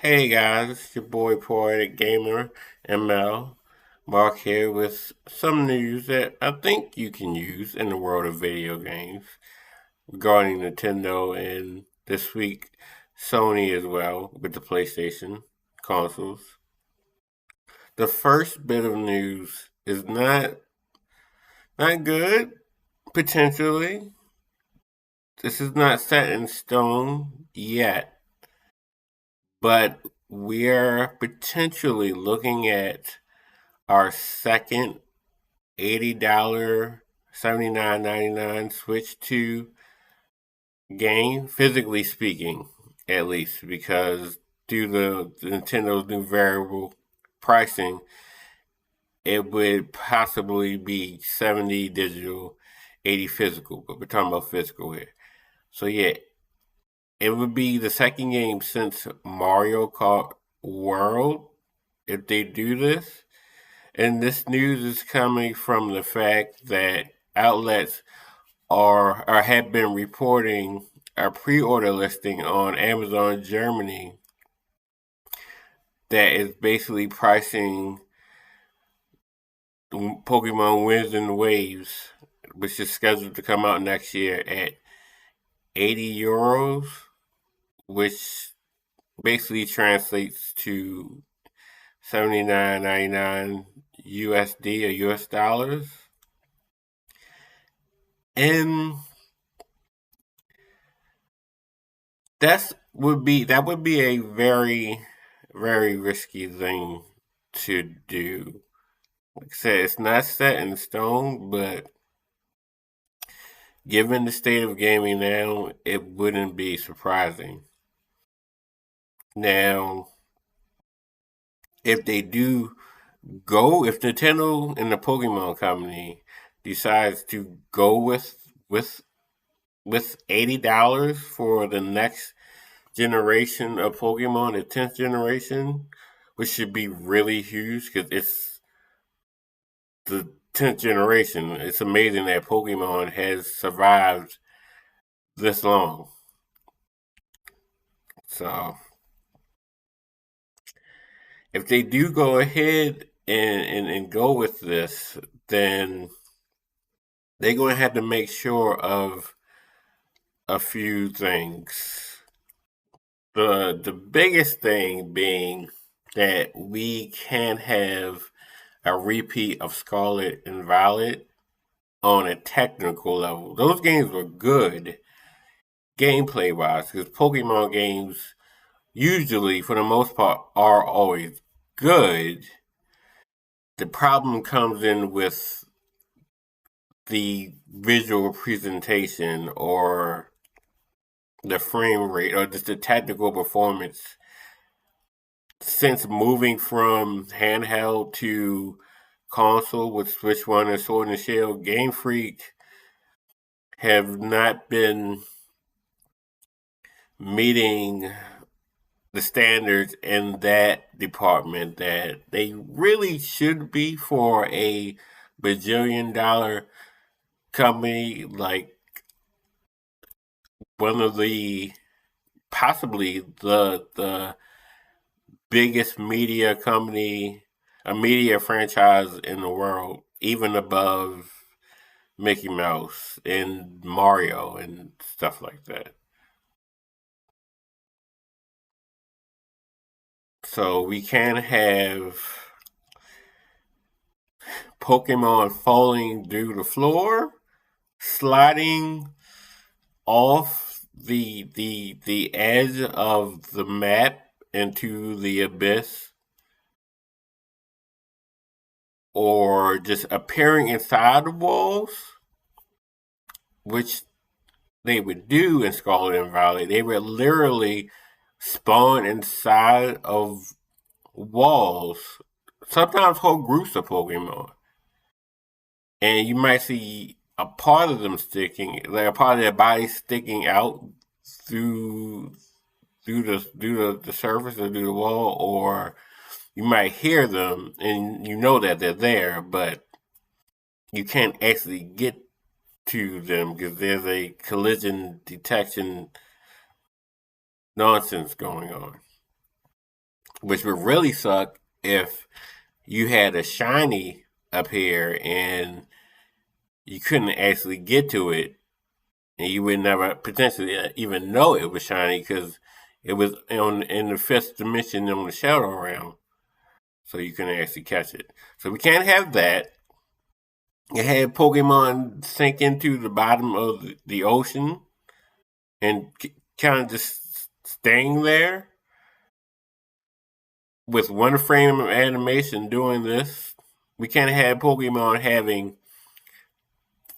Hey guys, it's your boy Poetic Gamer ML. Mark here with some news that I think you can use in the world of video games regarding Nintendo and this week Sony as well with the PlayStation consoles. The first bit of news is not good, potentially. This is not set in stone yet, but we are potentially looking at our second $80 $79.99 Switch 2 game, physically speaking, at least, because due to Nintendo's new variable pricing, it would possibly be 70 digital, 80 physical, but we're talking about physical here. So yeah, it would be the second game since Mario Kart World if they do this. And this news is coming from the fact that outlets are or have been reporting a pre-order listing on Amazon Germany that is basically pricing Pokemon Winds and Waves, which is scheduled to come out next year at €80, which basically translates to 79.99 USD or US dollars. And that would be a very risky thing to do. Like I said, it's not set in stone, but given the state of gaming now, it wouldn't be surprising. Now, if they do if Nintendo and the Pokemon Company decides to go with $80 for the next generation of Pokemon, the 10th generation, which should be really huge because it's the 10th generation. It's amazing that Pokemon has survived this long. So, if they do go ahead and go with this, then they're going to have to make sure of a few things. The biggest thing being that we can't have a repeat of Scarlet and Violet on a technical level. Those games were good gameplay wise because Pokemon games usually, for the most part, are always good. The problem comes in with the visual presentation or the frame rate or just the technical performance. Since moving from handheld to console with Switch One and Sword and Shield, Game Freak have not been meeting the standards in that department that they really should be for a bajillion-dollar company like one of the possibly the biggest media company, a media franchise in the world, even above Mickey Mouse and Mario and stuff like that. So we can have Pokemon falling through the floor, sliding off the edge of the map into the abyss, or just appearing inside the walls, which they would do in Scarlet and Violet. They would literally spawn inside of walls, sometimes whole groups of Pokemon. And you might see a part of them sticking, like a part of their body sticking out through the surface or through the wall, or you might hear them and you know that they're there, but you can't actually get to them because there's a collision detection nonsense going on. which would really suck if you had a shiny up here and you couldn't actually get to it, and you would never potentially even know it was shiny because it was in the fifth dimension on the shadow realm, so you couldn't actually catch it. So we can't have that. You had Pokemon sink into the bottom of the ocean and kind of just staying there with one frame of animation doing this. We can't have Pokemon having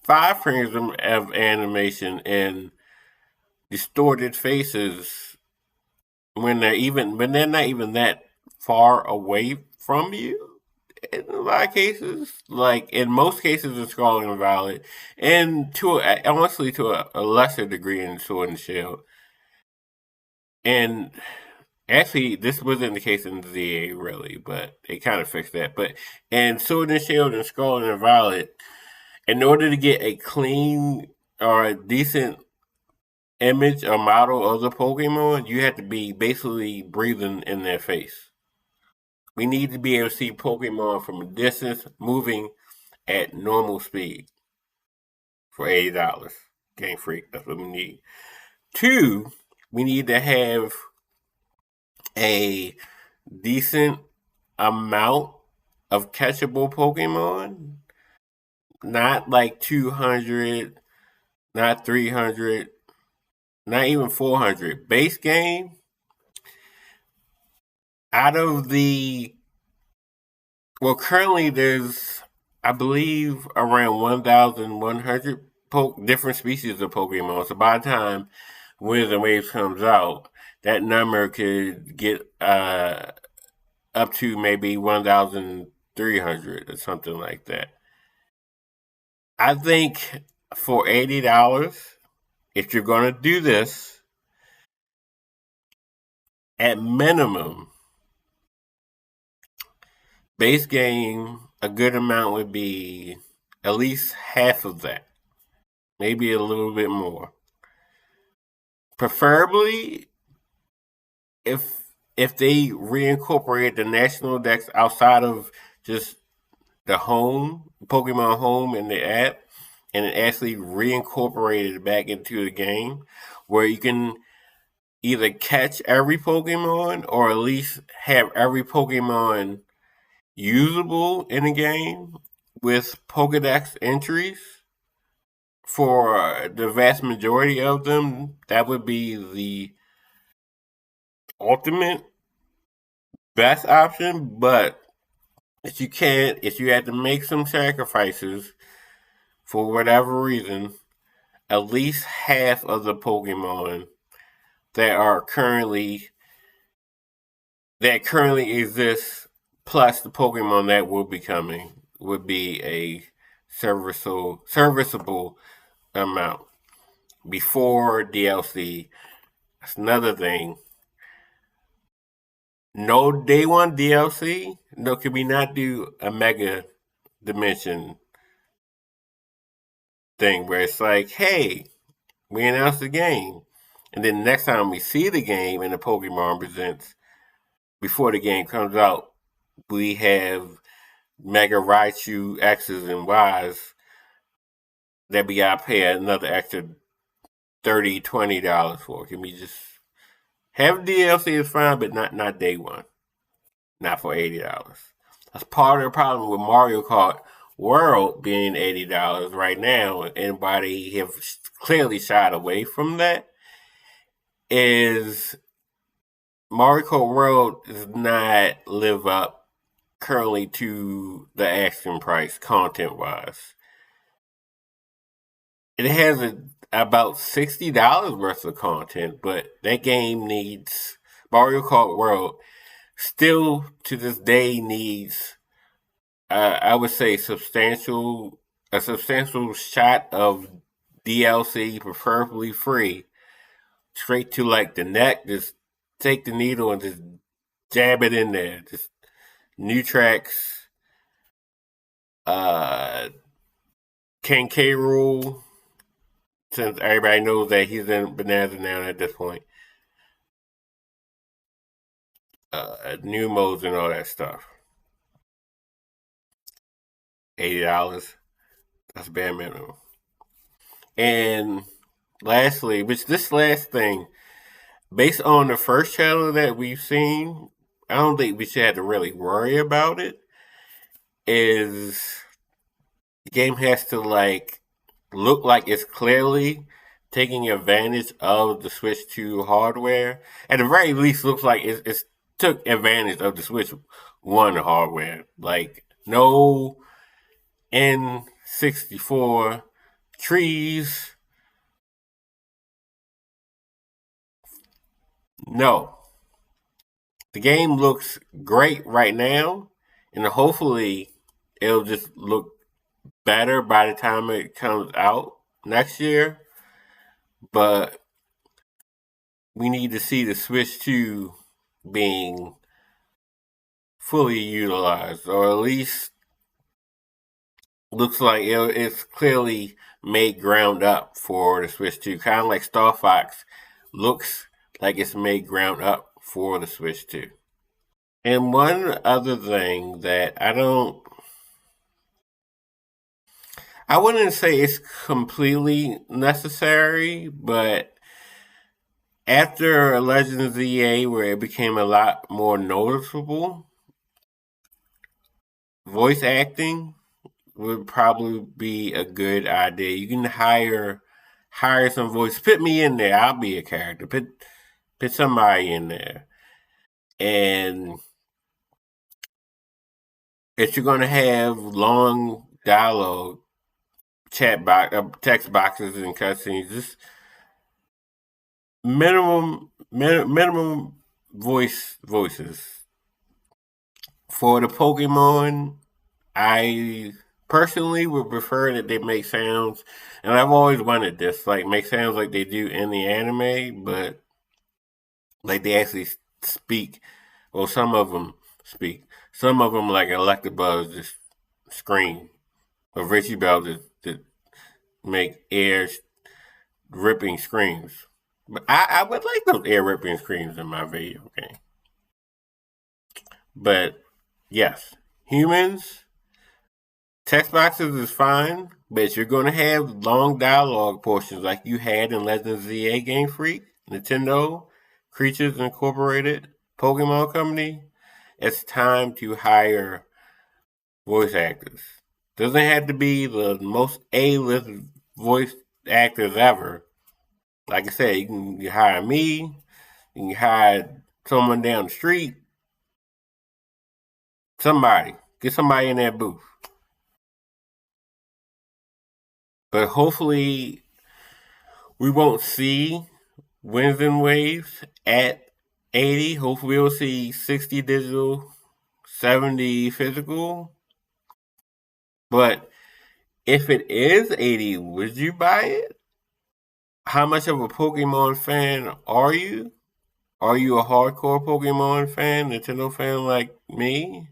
5 frames of animation and distorted faces when they're not even that far away from you. In a lot of cases, like in most cases in Scarlet and Violet, and honestly to a lesser degree in Sword and Shield. And actually, this wasn't the case in ZA really, but they kind of fixed that. But in Sword and Shield and Scarlet and Violet, in order to get a clean or a decent image or model of the Pokemon, you have to be basically breathing in their face. We need to be able to see Pokemon from a distance moving at normal speed for $80. Game Freak, that's what we need. Two, we need to have a decent amount of catchable Pokemon. Not like 200, not 300, not even 400. Base game, out of the well, currently there's, I believe, around 1,100 different species of Pokemon. So by the time Winds and Waves comes out, that number could get up to maybe 1,300 or something like that. I think for $80, if you're going to do this, at minimum, base game, a good amount would be at least half of that, maybe a little bit more. Preferably, if they reincorporate the national decks outside of just the home Pokemon Home in the app, and it actually reincorporated it back into the game, where you can either catch every Pokemon or at least have every Pokemon usable in the game with Pokedex entries for the vast majority of them. That would be the ultimate best option. But if you had to make some sacrifices for whatever reason, at least half of the Pokemon that are currently exist, plus the Pokemon that will be coming, would be a serviceable amount before DLC. That's another thing. No day one DLC. No, can we not do a Mega Dimension thing where it's like, hey, we announced the game, and then next time we see the game and the Pokemon presents before the game comes out, we have Mega Raichu X's and Y's that we gotta pay another extra $30-$20 for. Can we just have DLC is fine, but not day one, not for $80. That's part of the problem with Mario Kart World being $80 right now. Anybody have clearly shied away from that. Is Mario Kart World does not live up currently to the asking price content wise. It has about $60 worth of content, but that game needs Mario Kart World still to this day needs I would say a substantial shot of DLC, preferably free, straight to like the neck. Just take the needle and just jab it in there. Just new tracks, uh, King K. Rule, since everybody knows that he's in Bonanza now at this point. new modes and all that stuff. $80. That's bare minimum. And lastly, which this last thing, based on the first trailer that we've seen, I don't think we should have to really worry about it. Is the game has to like look like it's clearly taking advantage of the Switch 2 hardware. At the very least, looks like it's took advantage of the Switch 1 hardware. Like no N64 trees. No, the game looks great right now, and hopefully it'll just look better by the time it comes out next year. But we need to see the Switch 2 being fully utilized, or at least looks like it's clearly made ground up for the Switch 2. Kind of like Star Fox looks like it's made ground up for the Switch 2. And one other thing that I wouldn't say it's completely necessary, but after Legends EA, where it became a lot more noticeable, voice acting would probably be a good idea. You can hire some voice. Put me in there. I'll be a character. Put somebody in there. And if you're gonna have long dialogue, text boxes and cutscenes, just minimum voices for the Pokemon. I personally would prefer that they make sounds, and I've always wanted this, like make sounds like they do in the anime, but like they actually speak. Well, some of them speak. Some of them, like Electabuzz, just scream. Or Richie Bell just make air ripping screams. But I would like those air ripping screams in my video game. But yes, humans, text boxes is fine, but you're going to have long dialogue portions like you had in Legends ZA Game Freak, Nintendo, Creatures Incorporated, Pokemon Company. It's time to hire voice actors. Doesn't have to be the most A-list voice actors ever. Like I said, you can hire me, you can hire someone down the street, somebody. Get somebody in that booth. But hopefully we won't see wins and waves at 80. Hopefully we'll see 60 digital, 70 physical. But if it is 80, would you buy it? How much of a Pokemon fan are you? Are you a hardcore Pokemon fan, Nintendo fan like me?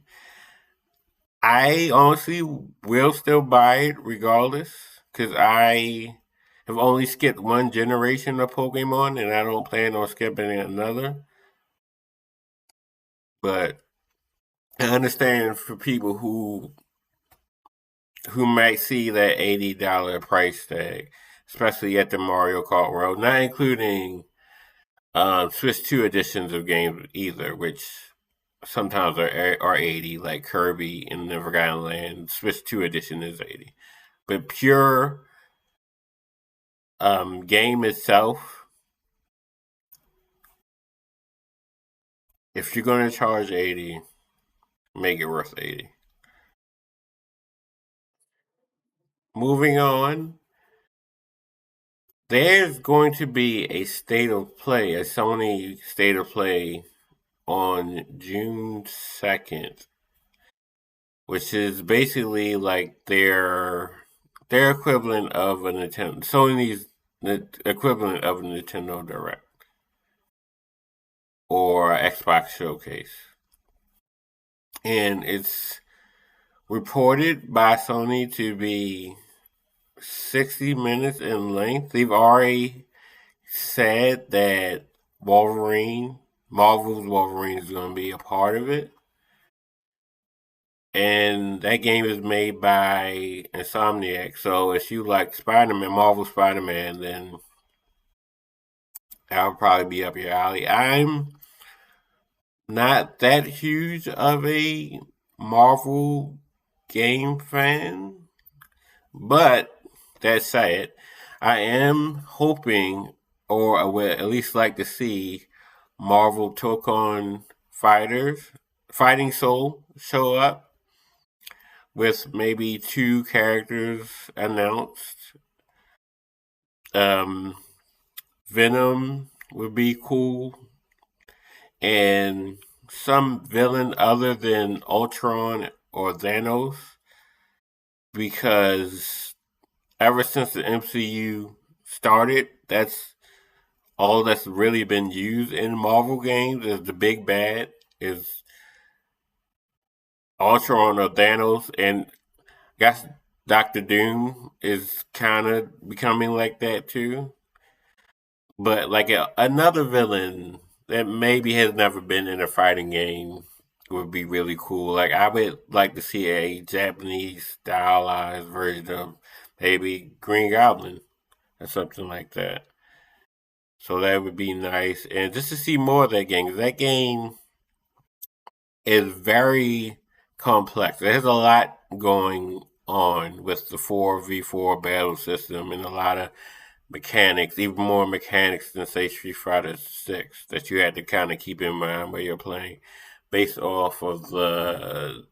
I honestly will still buy it regardless, because I have only skipped one generation of Pokemon and I don't plan on skipping another. But I understand for people who might see that $80 price tag, especially at the Mario Kart World, not including Switch 2 editions of games either, which sometimes are 80, like Kirby in the Forgotten Land. Switch 2 edition is 80. But pure game itself, if you're going to charge 80, make it worth 80. Moving on, there's going to be a state of play, a Sony state of play on June 2nd, which is basically like their equivalent of a Nintendo, Sony's equivalent of a Nintendo Direct or Xbox Showcase. And it's reported by Sony to be 60 minutes in length. They've already said that Wolverine Marvel's Wolverine is going to be a part of it. And that game is made by Insomniac. So if you like Spider Man, Marvel Spider Man, then that'll probably be up your alley. I'm not that huge of a Marvel game fan, but that said, I am hoping, or I would at least like to see Marvel took on Fighting Soul show up with maybe two characters announced. Um, Venom would be cool, and some villain other than Ultron or Thanos, because ever since the MCU started, that's all that's really been used in Marvel games is the big bad is Ultron or Thanos, and I guess Doctor Doom is kind of becoming like that too. But like another villain that maybe has never been in a fighting game would be really cool. Like I would like to see a Japanese stylized version of maybe Green Goblin or something like that. So that would be nice, and just to see more of that game. 'Cause that game is very complex. There's a lot going on with the 4v4 battle system and a lot of mechanics, even more mechanics than say Street Fighter 6 that you had to kind of keep in mind where you're playing based off of the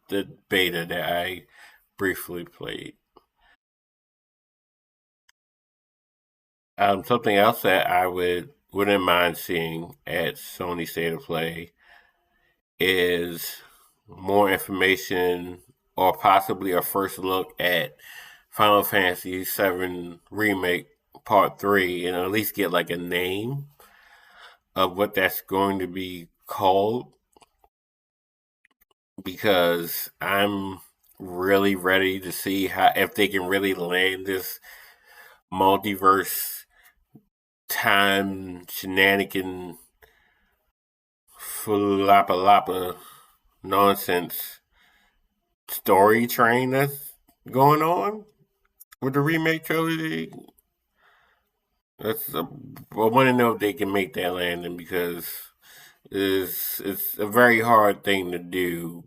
beta that I briefly played. Something else that I wouldn't mind seeing at Sony State of Play is more information or possibly a first look at Final Fantasy VII Remake Part 3 and at least get like a name of what that's going to be called, because I'm really ready to see how if they can really land this multiverse time shenanigan lapa lapa nonsense story train that's going on with the remake trilogy. I want to know if they can make that landing, because it's a very hard thing to do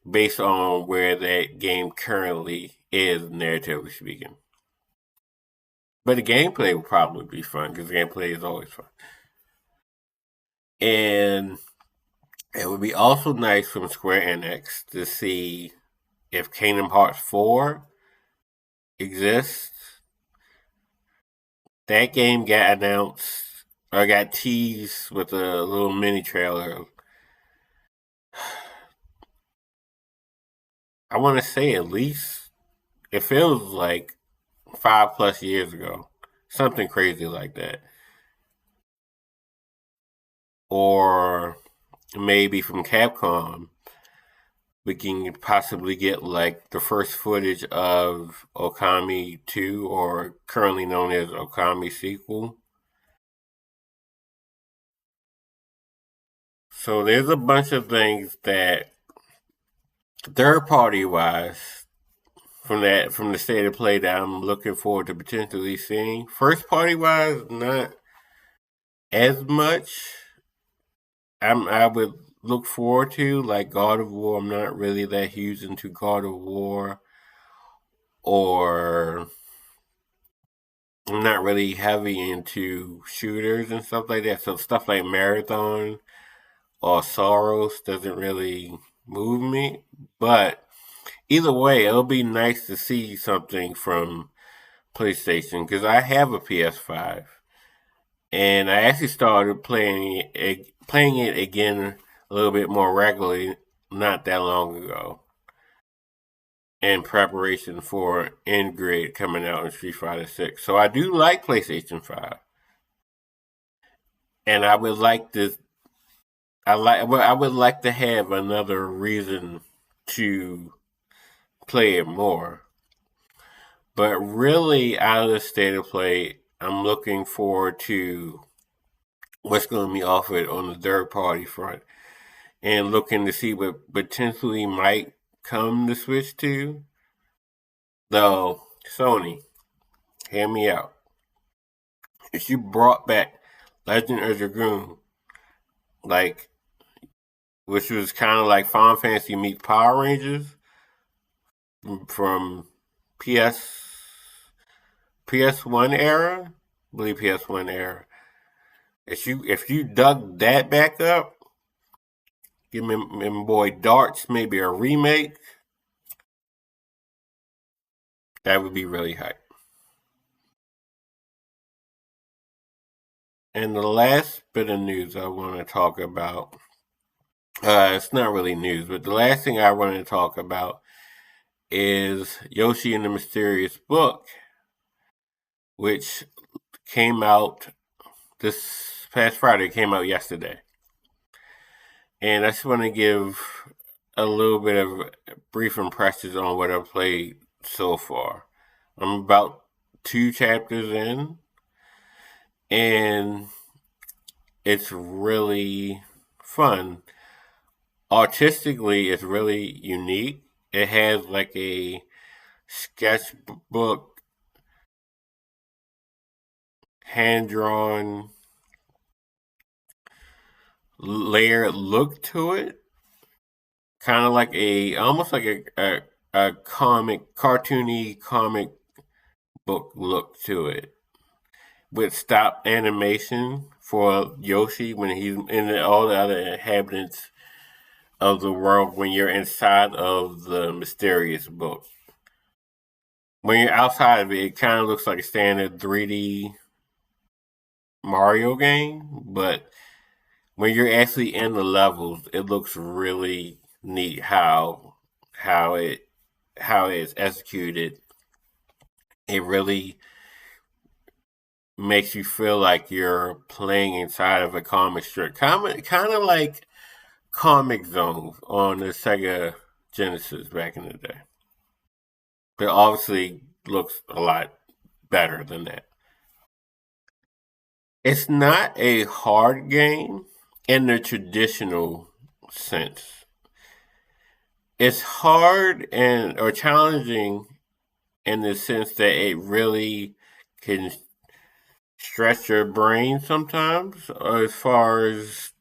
based on where that game currently is, narratively speaking. But the gameplay will probably be fun because the gameplay is always fun. And it would be also nice from Square Enix to see if Kingdom Hearts 4 exists. That game got announced or got teased with a little mini trailer. I want to say at least it feels like 5+ years ago, something crazy like that, or maybe from Capcom we can possibly get like the first footage of Okami 2, or currently known as Okami sequel. So there's a bunch of things that third party wise from the state of play that I'm looking forward to potentially seeing. First party wise, not as much. I would look forward to like God of War. I'm not really that huge into God of War, or I'm not really heavy into shooters and stuff like that. So stuff like Marathon or Soros doesn't really move me. But either way, it'll be nice to see something from PlayStation because I have a PS5 and I actually started playing it again a little bit more regularly not that long ago in preparation for Ingrid coming out in Street Fighter 6. So I do like PlayStation 5. And I would like to have another reason to play it more. But really out of the state of play, I'm looking forward to what's going to be offered on the third party front and looking to see what potentially might come to Switch 2. Though, Sony, hear me out. If you brought back Legend of Dragoon, like, which was kind of like Final Fantasy meets Power Rangers from PS PS1 era, I believe PS1 era. If you dug that back up, give me boy Darts maybe a remake, that would be really hype. And the last bit of news I want to talk about, it's not really news, but the last thing I want to talk about is Yoshi and the Mysterious Book, which came out this past Friday, came out yesterday. And I just want to give a little bit of brief impressions on what I've played so far. I'm about 2 chapters in, and it's really fun. Artistically, it's really unique. It has like a sketchbook, hand drawn, layered look to it. Kind of like almost like a comic, cartoony comic book look to it. With stop animation for Yoshi when he's in all the other inhabitants of the world when you're inside of the mysterious book. When you're outside of it, it kind of looks like a standard 3D Mario game, but when you're actually in the levels, it looks really neat how it how it's executed. It really makes you feel like you're playing inside of a comic strip, kind of like Comic Zone on the Sega Genesis back in the day. But obviously looks a lot better than that. It's not a hard game in the traditional sense. It's hard and or challenging in the sense that it really can stretch your brain sometimes as far as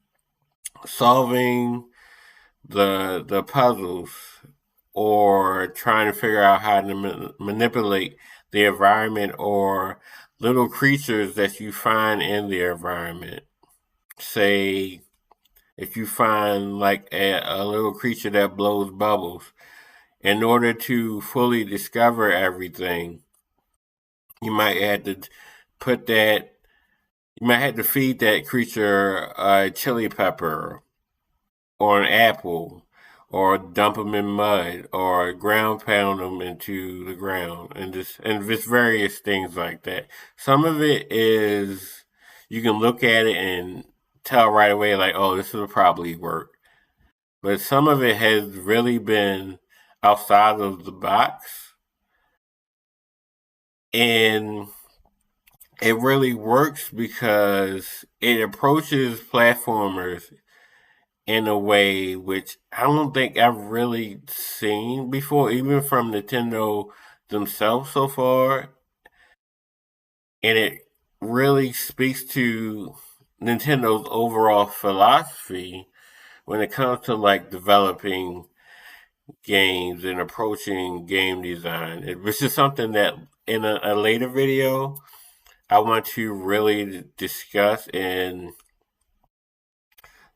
solving the puzzles or trying to figure out how to manipulate the environment or little creatures that you find in the environment. Say, if you find like a little creature that blows bubbles, in order to fully discover everything, you might have to put that, you might have to feed that creature a chili pepper or an apple, or dump them in mud, or ground pound them into the ground, and just various things like that. Some of it is you can look at it and tell right away, like, oh, this will probably work. But some of it has really been outside of the box, and it really works because it approaches platformers in a way which I don't think I've really seen before, even from Nintendo themselves so far. And it really speaks to Nintendo's overall philosophy when it comes to like developing games and approaching game design. It was just something that in a later video I want to really discuss and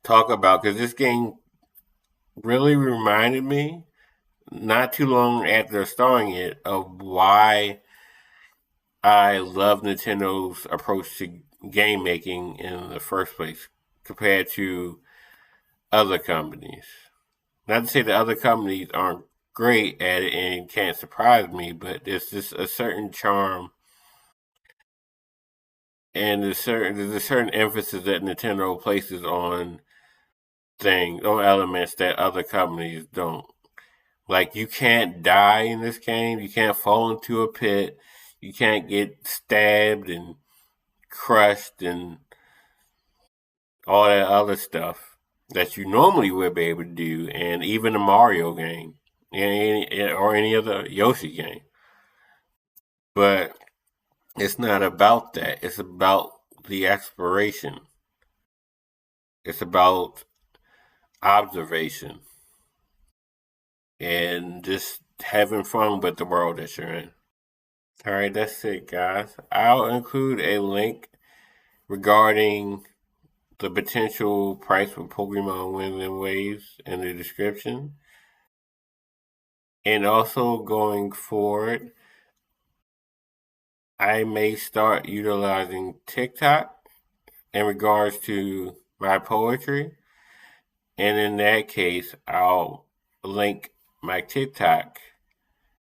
talk about because this game really reminded me not too long after starting it of why I love Nintendo's approach to game making in the first place compared to other companies. Not to say that other companies aren't great at it and can't surprise me, but there's just a certain charm and there's a certain emphasis that Nintendo places on things, on elements that other companies don't. Like you can't die in this game. You can't fall into a pit. You can't get stabbed and crushed and all that other stuff that you normally would be able to do, and even a Mario game, or any other Yoshi game. But it's not about that. It's about the exploration. It's about observation and just having fun with the world that you're in. All right, that's it, guys. I'll include a link regarding the potential price for Pokemon Winds and Waves in the description. And also going forward, I may start utilizing TikTok in regards to my poetry. And in that case, I'll link my TikTok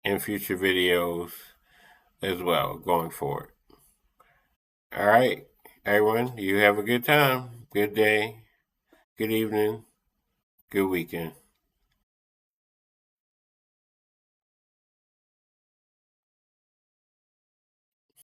in future videos as well going forward. All right, everyone, you have a good time, good day, good evening, good weekend.